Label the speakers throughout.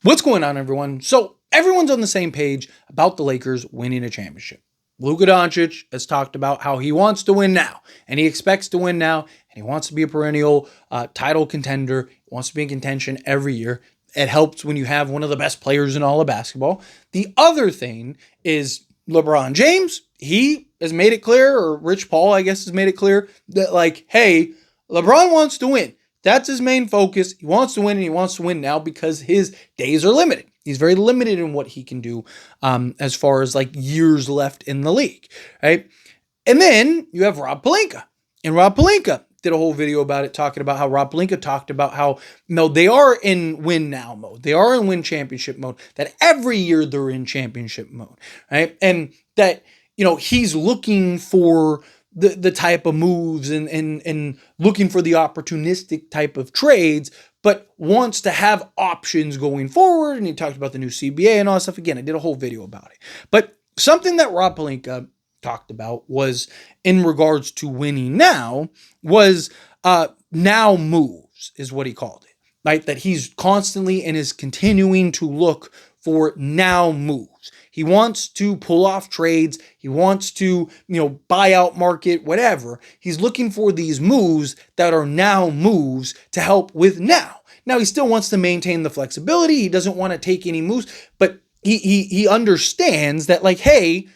Speaker 1: What's going on, everyone? So everyone's on the same page about the Lakers winning a championship. Luka Doncic has talked about how he wants to win now, and he expects to win now, and he wants to be a perennial title contender. He wants to be in contention every year. It helps when you have one of the best players in all of basketball. The other thing is LeBron James. He has made it clear, or Rich Paul, I guess, has made it clear that, like, hey, LeBron wants to win. That's his main focus. He wants to win, and he wants to win now because his days are limited. He's very limited in what he can do as far as like years left in the league, right? And then you have Rob Pelinka. And Rob Pelinka did a whole video about it, talking about how Rob Pelinka talked about how, no, they are in win now mode. They are in win championship mode, that every year they're in championship mode, right? And that, he's looking for the type of moves and looking for the opportunistic type of trades, but wants to have options going forward. And he talked about the new CBA and all that stuff. Again, I did a whole video about it. But something that Rob Pelinka talked about was in regards to winning now was now moves is what he called it, right? That he's constantly and is continuing to look for now moves. He wants to pull off trades. He wants to, buy out market, whatever. He's looking for these moves that are now moves to help with now. Now, he still wants to maintain the flexibility. He doesn't want to take any moves, but he understands that, like, hey,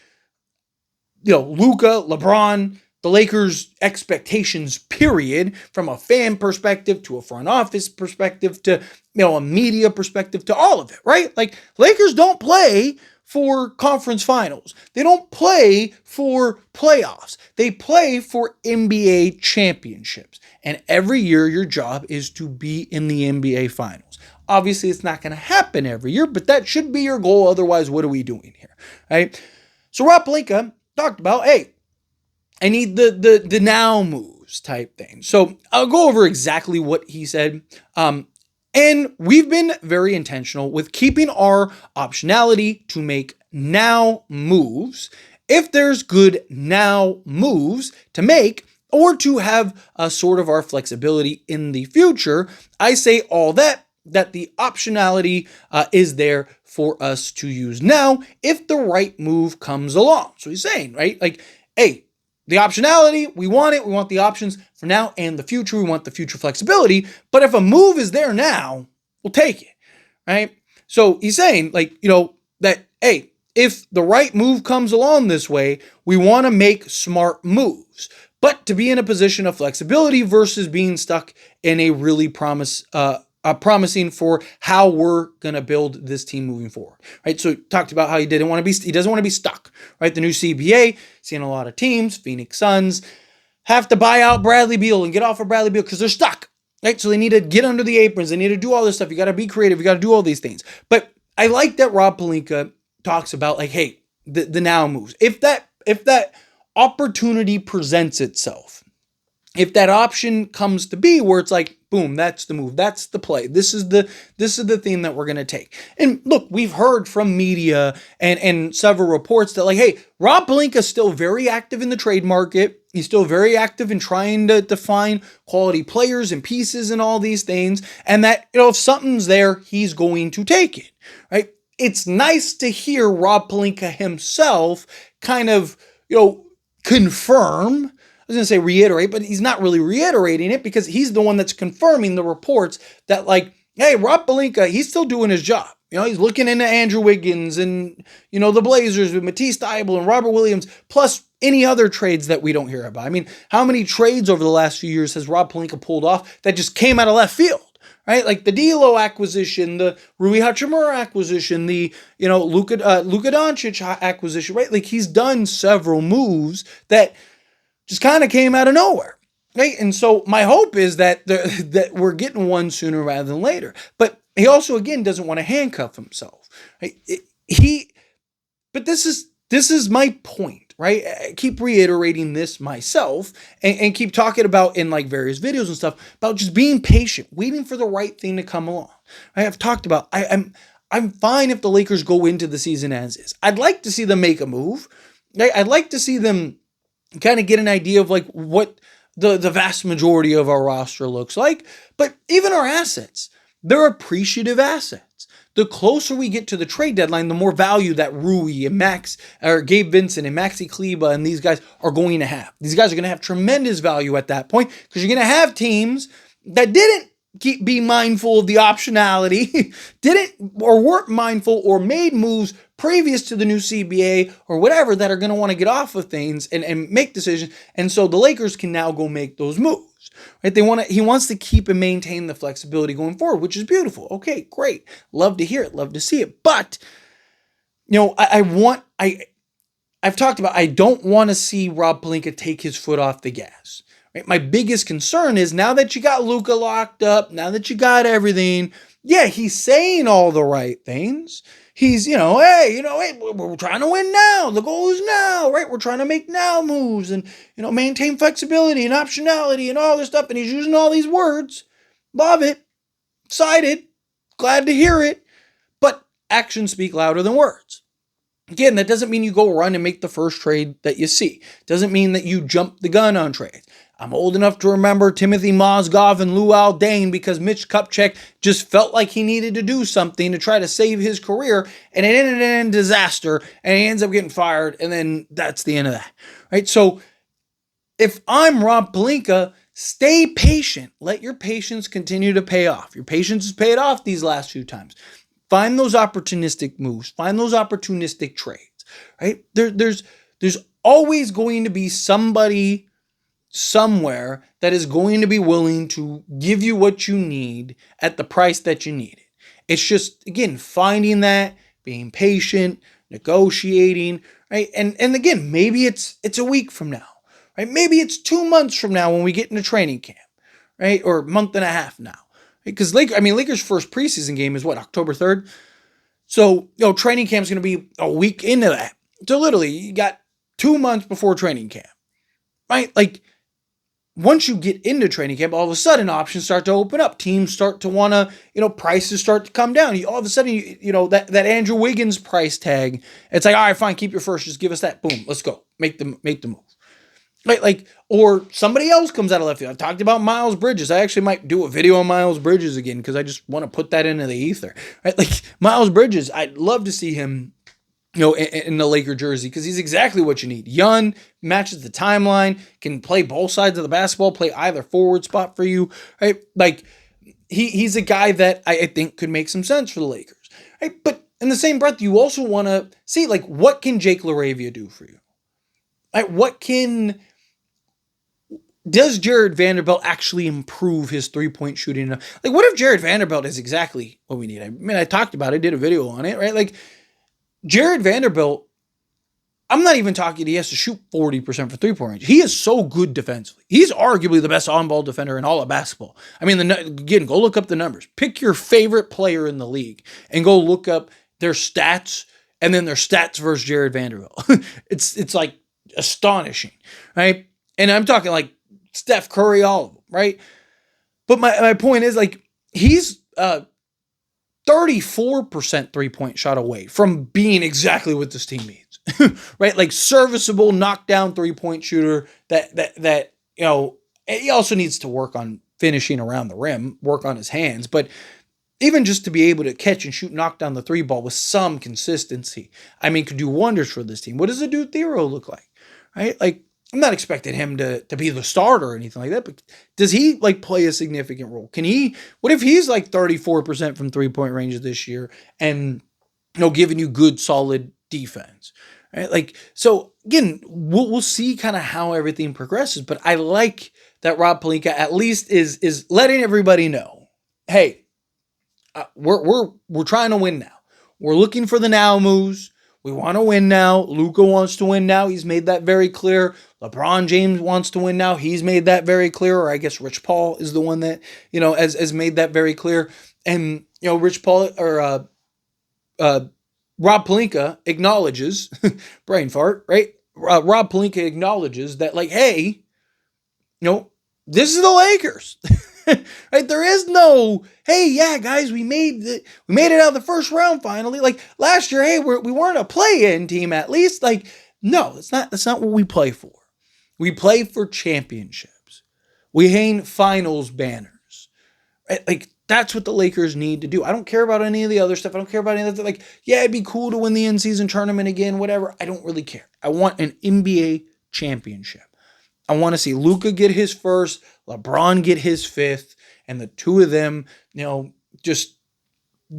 Speaker 1: Luka, LeBron, the Lakers' expectations, period, from a fan perspective to a front office perspective to, a media perspective to all of it, right? Like, Lakers don't play for conference finals. They don't play for playoffs. They play for NBA championships. And every year, your job is to be in the NBA finals. Obviously, it's not going to happen every year, but that should be your goal. Otherwise, what are we doing here, right? So Rob Pelinka talked about, hey, I need the now moves type thing. So I'll go over exactly what he said. And we've been very intentional with keeping our optionality to make now moves if there's good now moves to make, or to have a sort of our flexibility in the future. I say all that the optionality is there for us to use now if the right move comes along. So he's saying, right, like, hey, the optionality, we want it. We want the options for now and the future. We want the future flexibility. But if a move is there now, we'll take it, right? So he's saying, like, that, hey, if the right move comes along this way, we want to make smart moves, but to be in a position of flexibility versus being stuck in a really promising for how we're going to build this team moving forward, right? So talked about how he doesn't want to be stuck, right? The new CBA, seeing a lot of teams, Phoenix Suns, have to buy out Bradley Beal and get off of Bradley Beal because they're stuck, right? So they need to get under the aprons. They need to do all this stuff. You got to be creative. You got to do all these things. But I like that Rob Pelinka talks about, like, hey, the now moves. If that opportunity presents itself, if that option comes to be where it's like, boom, that's the move, that's the play, this is the thing that we're going to take. And look, we've heard from media and several reports that, like, hey, Rob Pelinka is still very active in the trade market. He's still very active in trying to define quality players and pieces and all these things. And that, if something's there, he's going to take it, right? It's nice to hear Rob Pelinka himself kind of, confirm. I was going to say reiterate, but he's not really reiterating it because he's the one that's confirming the reports that, like, hey, Rob Pelinka, he's still doing his job. He's looking into Andrew Wiggins and, the Blazers with Matisse Thybulle and Robert Williams, plus any other trades that we don't hear about. I mean, how many trades over the last few years has Rob Pelinka pulled off that just came out of left field? Right, like the D'Lo acquisition, the Rui Hachimura acquisition, the Luka Doncic acquisition, right? Like, he's done several moves that just kind of came out of nowhere, right? And so my hope is that that we're getting one sooner rather than later. But he also, again, doesn't want to handcuff himself. Right? But this is my point. Right? I keep reiterating this myself and keep talking about in, like, various videos and stuff about just being patient, waiting for the right thing to come along. Right? I've talked about, I'm fine if the Lakers go into the season as is. I'd like to see them make a move. Right? I'd like to see them kind of get an idea of, like, what the vast majority of our roster looks like. But even our assets, they're appreciative assets. the closer we get to the trade deadline, the more value that Rui and Max, or Gabe Vincent and Maxi Kleber and these guys are going to have. These guys are going to have tremendous value at that point because you're going to have teams that didn't be mindful of the optionality, didn't or weren't mindful or made moves previous to the new CBA or whatever that are going to want to get off of things and make decisions. And so the Lakers can now go make those moves. Right? He wants to keep and maintain the flexibility going forward, which is beautiful. Okay, great. Love to hear it. Love to see it. But, I've talked about, I don't want to see Rob Pelinka take his foot off the gas. Right? My biggest concern is now that you got Luka locked up, now that you got everything, yeah, he's saying all the right things. He's, hey, we're trying to win now. The goal is now, right? We're trying to make now moves and, maintain flexibility and optionality and all this stuff. And he's using all these words. Love it. Excited. Glad to hear it. But actions speak louder than words. Again, that doesn't mean you go run and make the first trade that you see. Doesn't mean that you jump the gun on trades. I'm old enough to remember Timothy Mozgov and Luol Deng because Mitch Kupchak just felt like he needed to do something to try to save his career, and it ended in disaster, and he ends up getting fired, and then that's the end of that. Right? So if I'm Rob Pelinka, stay patient. Let your patience continue to pay off. Your patience has paid off these last few times. Find those opportunistic moves. Find those opportunistic trades. Right? There's always going to be somebody somewhere that is going to be willing to give you what you need at the price that you need it. It's just, again, finding that, being patient, negotiating, right? And again, maybe it's a week from now, right? Maybe it's 2 months from now when we get into training camp, right? Or a month and a half now. Because Lakers' first preseason game is what, October 3rd? So, training camp is going to be a week into that. So literally, you got 2 months before training camp, right? Like, once you get into training camp, all of a sudden options start to open up. Teams start to want to, prices start to come down. All of a sudden, that Andrew Wiggins price tag, it's like, all right, fine, keep your first, just give us that. Boom, let's go. Make the move. Right? Like, or somebody else comes out of left field. I've talked about Miles Bridges. I actually might do a video on Miles Bridges again because I just want to put that into the ether. Right? Like, Miles Bridges, I'd love to see him in the Laker jersey, because he's exactly what you need. Young, matches the timeline, can play both sides of the basketball, play either forward spot for you, right? Like, he's a guy that I think could make some sense for the Lakers, right? But in the same breath, you also want to see, like, what can Jake LaRavia do for you? Like, does Jared Vanderbilt actually improve his three-point shooting? Like, what if Jared Vanderbilt is exactly what we need? I mean, I talked about it, did a video on it, right? Like, Jared Vanderbilt, I'm not even talking he has to shoot 40% for three-point range. He is so good defensively. He's arguably the best on-ball defender in all of basketball. I mean, again, go look up the numbers. Pick your favorite player in the league and go look up their stats and then their stats versus Jared Vanderbilt. It's like astonishing, right? And I'm talking like Steph Curry, all of them, right? But my point is, like, he's 34% three-point shot away from being exactly what this team needs, right? Like, serviceable knockdown three-point shooter that he also needs to work on finishing around the rim, work on his hands, but even just to be able to catch and shoot, knock down the three ball with some consistency, I mean, could do wonders for this team. What does a dude Thero look like, right? Like, I'm not expecting him to be the starter or anything like that, but does he, like, play a significant role? What if he's like 34% from three-point range this year and, giving you good, solid defense, right? Like, so again, we'll see kind of how everything progresses, but I like that Rob Pelinka at least is letting everybody know, hey, we're trying to win now. We're looking for the now moves. We want to win now. Luka wants to win now. He's made that very clear. LeBron James wants to win now. He's made that very clear. Or I guess Rich Paul is the one that, has made that very clear. And, Rich Paul or Rob Pelinka acknowledges, brain fart, right? Rob Pelinka acknowledges that, like, hey, this is the Lakers. Right? There is no, hey, yeah, guys, we made it out of the first round finally. Like last year, hey, we weren't a play-in team at least. Like, no, that's not what we play for. We play for championships. We hang finals banners. Right? Like, That's what the Lakers need to do. I don't care about any of the other stuff. I don't care about any of that. Like, yeah, it'd be cool to win the in-season tournament again, whatever. I don't really care. I want an NBA championship. I want to see Luka get his first, LeBron get his fifth, and the two of them, just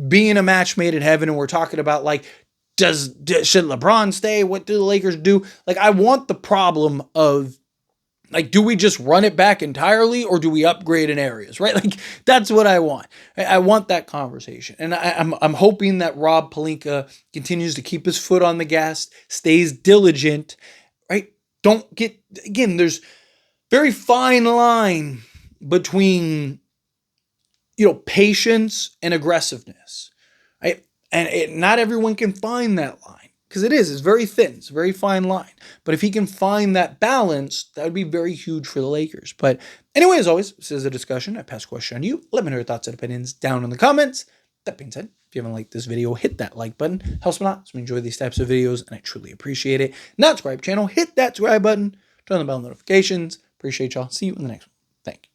Speaker 1: being a match made in heaven. And we're talking about, like, should LeBron stay? What do the Lakers do? Like, I want the problem of, like, do we just run it back entirely or do we upgrade in areas, right? Like, that's what I want. I want that conversation. And I'm hoping that Rob Pelinka continues to keep his foot on the gas, stays diligent, right? Don't get, again, there's very fine line between, patience and aggressiveness, right? And not everyone can find that line. Because it's very thin. It's a very fine line. But if he can find that balance, that would be very huge for the Lakers. But anyway, as always, this is a discussion. I pass the question on you. Let me know your thoughts and opinions down in the comments. That being said, if you haven't liked this video, hit that like button. Helps me a lot. So we enjoy these types of videos, and I truly appreciate it. Not subscribe channel, hit that subscribe button. Turn on the bell notifications. Appreciate y'all. See you in the next one. Thank you.